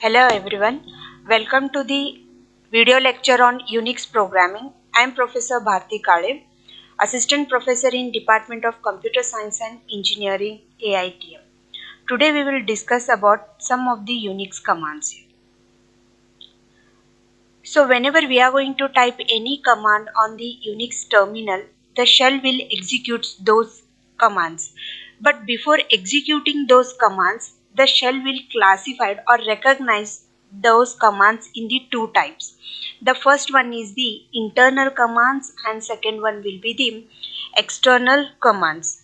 Hello everyone, welcome to the video lecture on Unix programming. I am Professor Bharti Kale, Assistant Professor in Department of Computer Science and Engineering, AITM. Today we will discuss about some of the Unix commands. So whenever we are going to type any command on the Unix terminal, the shell will execute those commands. But before executing those commands, the shell will classify or recognize those commands in the two types. The first one is the internal commands and second one will be the external commands.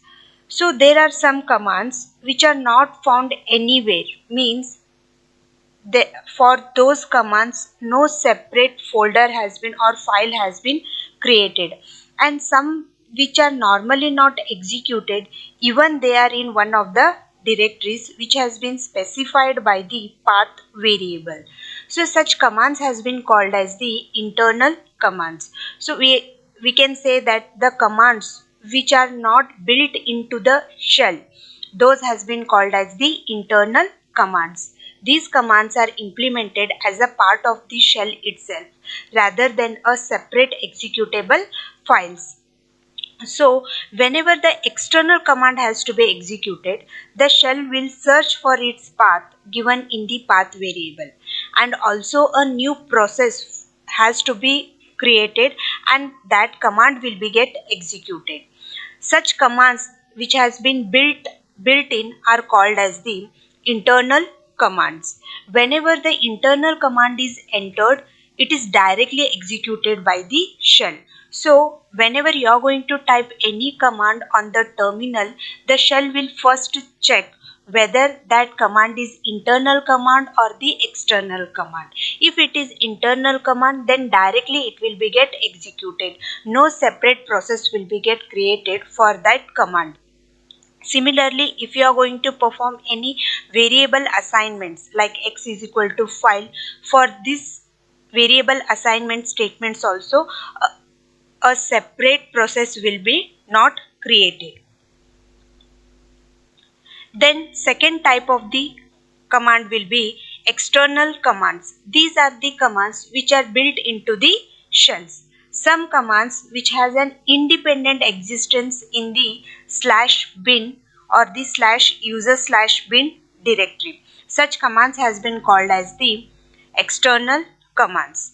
So there are some commands which are not found anywhere, means for those commands no separate folder has been or file has been created, and some which are normally not executed even they are in one of the directories which has been specified by the path variable. So such commands has been called as the internal commands. So we can say that the commands which are not built into the shell, those has been called as the internal commands. These commands are implemented as a part of the shell itself rather than a separate executable files. So whenever the external command has to be executed, the shell will search for its path given in the path variable, and also a new process has to be created and that command will be get executed. Such commands which has been built in are called as the internal commands. Whenever the internal command is entered, it is directly executed by the shell. So whenever you are going to type any command on the terminal, the shell will first check whether that command is internal command or the external command. If it is internal command, then directly it will be get executed. No separate process will be get created for that command. Similarly, if you are going to perform any variable assignments like x is equal to file, for this variable assignment statements also a separate process will be not created. Then second type of the command will be external commands. These are the commands which are built into the shells. Some commands which has an independent existence in the /bin or the /user/bin directory. Such commands has been called as the external commands.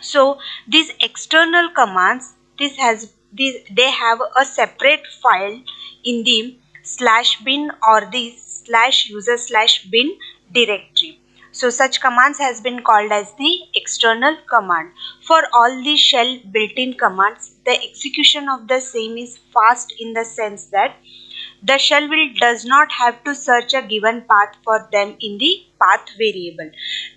So these external commands, they have a separate file in the /bin or the /user/bin directory. So such commands has been called as the external command. For all the shell built-in commands, the execution of the same is fast in the sense that the shell does not have to search a given path for them in the path variable.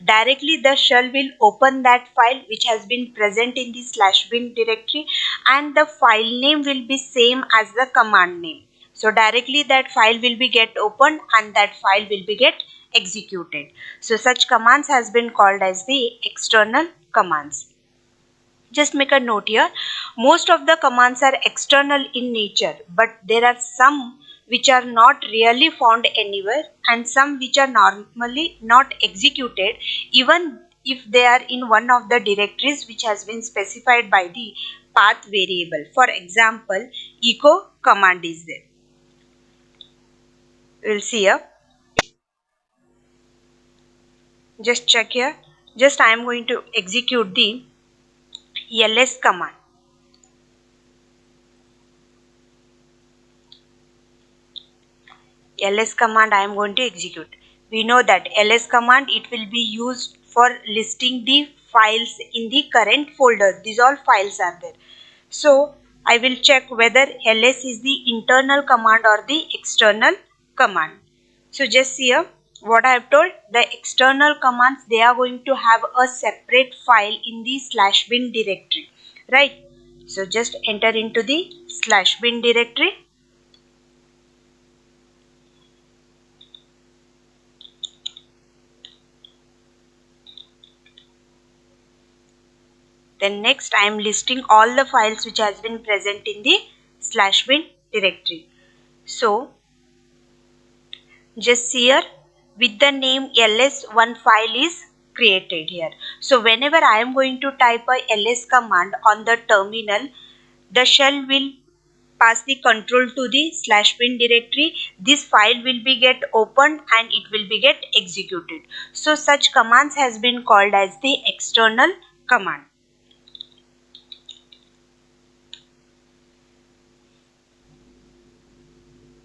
Directly the shell will open that file which has been present in the /bin directory, and the file name will be same as the command name. So directly that file will be get opened and that file will be get executed. So such commands has been called as the external commands. Just make a note here, most of the commands are external in nature, but there are some which are not really found anywhere and some which are normally not executed even if they are in one of the directories which has been specified by the path variable. For example, echo command is there. We'll see here. Just check here. Just I am going to execute the ls command. ls command I am going to execute. We know that ls command, it will be used for listing the files in the current folder. These all files are there. So I will check whether ls is the internal command or the external command. So just see here what I have told. The external commands, they are going to have a separate file in the /bin directory, right? So just enter into the /bin directory. Then next I am listing all the files which has been present in the /bin directory. So just see here, with the name ls, one file is created here. So whenever I am going to type a ls command on the terminal, the shell will pass the control to the /bin directory. This file will be get opened and it will be get executed. So such commands has been called as the external command.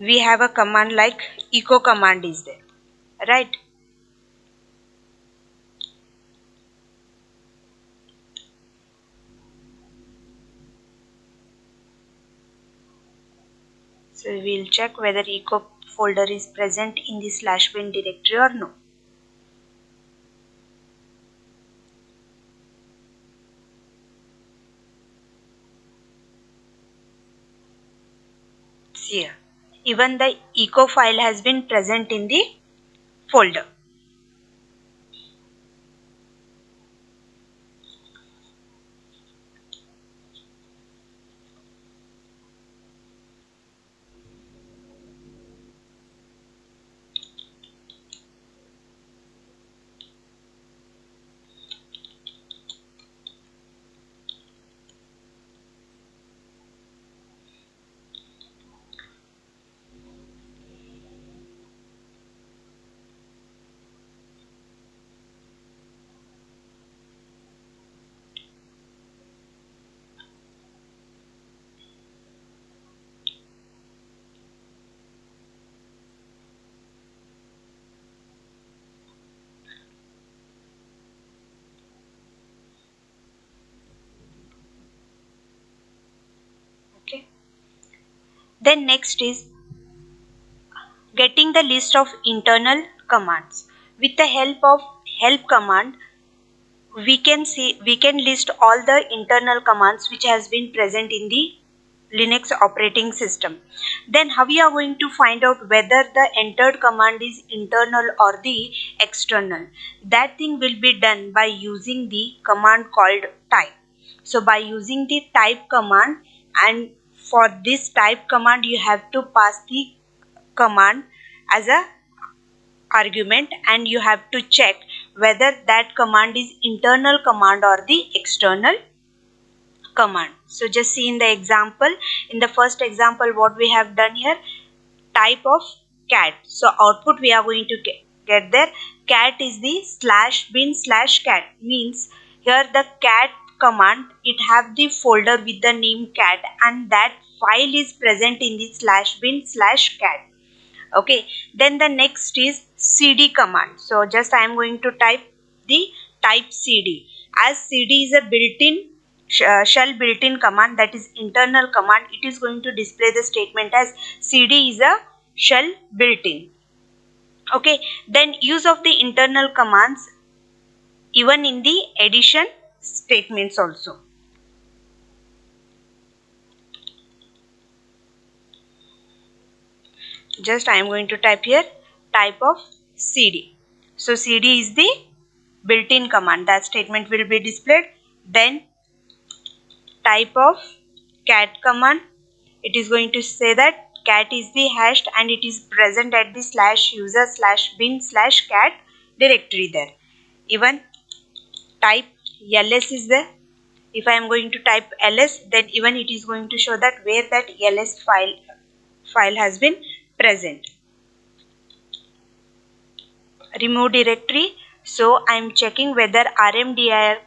We have a command like echo command is there, right? So we will check whether echo folder is present in the /bin directory or no. See here, even the echo file has been present in the folder. Okay. Then next is getting the list of internal commands. With the help of help command, we can list all the internal commands which has been present in the Linux operating system. Then how we are going to find out whether the entered command is internal or the external? That thing will be done by using the command called type. So by using the type command, and for this type command you have to pass the command as a argument, and you have to check whether that command is internal command or the external command. So just see in the example, in the first example what we have done here, type of cat. So output we are going to get there, cat is the /bin/cat, means here the cat command, it have the folder with the name cat, and that file is present in the /bin/cat. Okay, then the next is cd command. So just I am going to type the type cd, as cd is a built-in shell built-in command, that is internal command. It is going to display the statement as cd is a shell built-in. Okay, then use of the internal commands even in the addition statements also. Just I am going to type here type of cd. So cd is the built-in command, that statement will be displayed. Then type of cat command, it is going to say that cat is the hashed and it is present at the /user/bin/cat directory there. Even type ls is there. If I am going to type ls, then even it is going to show that where that ls file has been present. Remove directory. So I am checking whether rmdir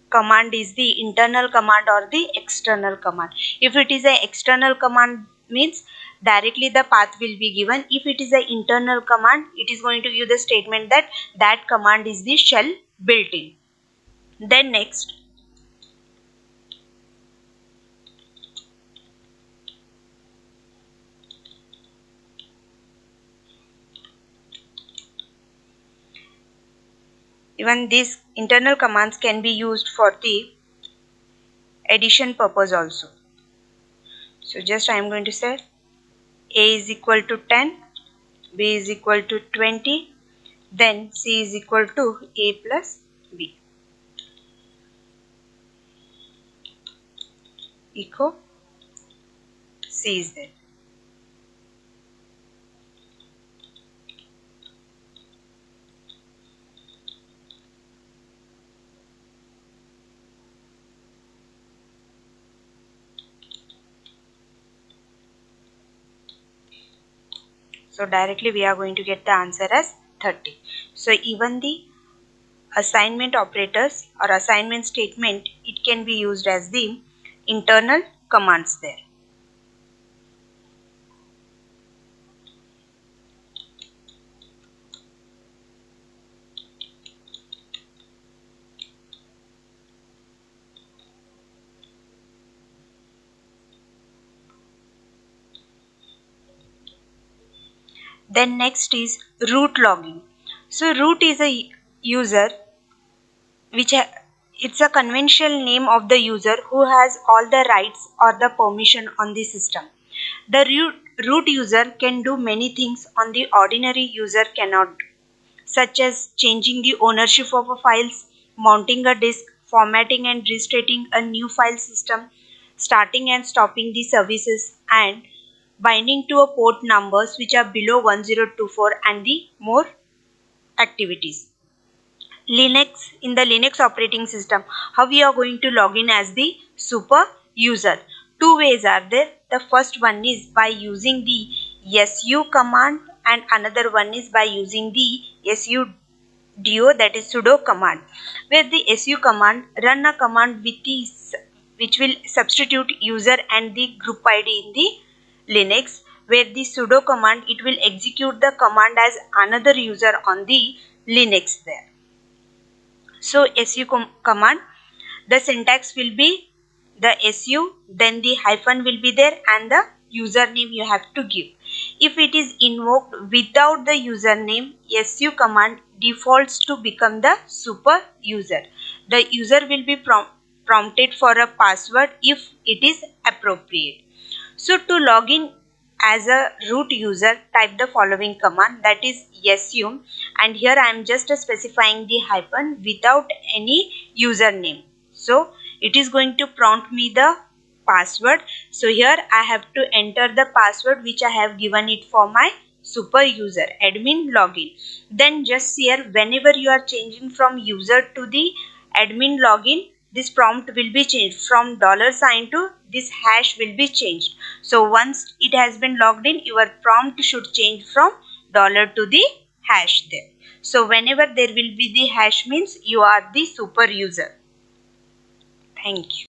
command is the internal command or the external command. If it is an external command, means directly the path will be given. If it is an internal command, it is going to give the statement that that command is the shell built-in. Then next, even these internal commands can be used for the addition purpose also. So just I am going to say a is equal to 10, b is equal to 20, then c is equal to a plus b. Echo c is there. So directly we are going to get the answer as 30. So even the assignment operators or assignment statement, it can be used as the internal commands there. Then next is root logging. So root is a user which it's a conventional name of the user who has all the rights or the permission on the system. The root user can do many things on the ordinary user cannot do, such as changing the ownership of a files, mounting a disk, formatting and restarting a new file system, starting and stopping the services, and binding to a port numbers which are below 1024 and the more activities. In the Linux operating system, how we are going to log in as the super user? Two ways are there. The first one is by using the su command, and another one is by using the sudo, that is sudo command, where the su command run a command which will substitute user and the group id in the Linux, where the sudo command, it will execute the command as another user on the Linux there. So su command, the syntax will be the su, then the hyphen will be there, and the username you have to give. If it is invoked without the username, su command defaults to become the super user. The user will be prompted for a password if it is appropriate. So to log in as a root user, type the following command, that is su, and here I am just specifying the hyphen without any username. So it is going to prompt me the password. So here I have to enter the password which I have given it for my super user admin login. Then just here, whenever you are changing from user to the admin login, this prompt will be changed from $sign to this hash will be changed. So once it has been logged in, your prompt should change from dollar to the hash there. So whenever there will be the hash, means you are the super user. Thank you.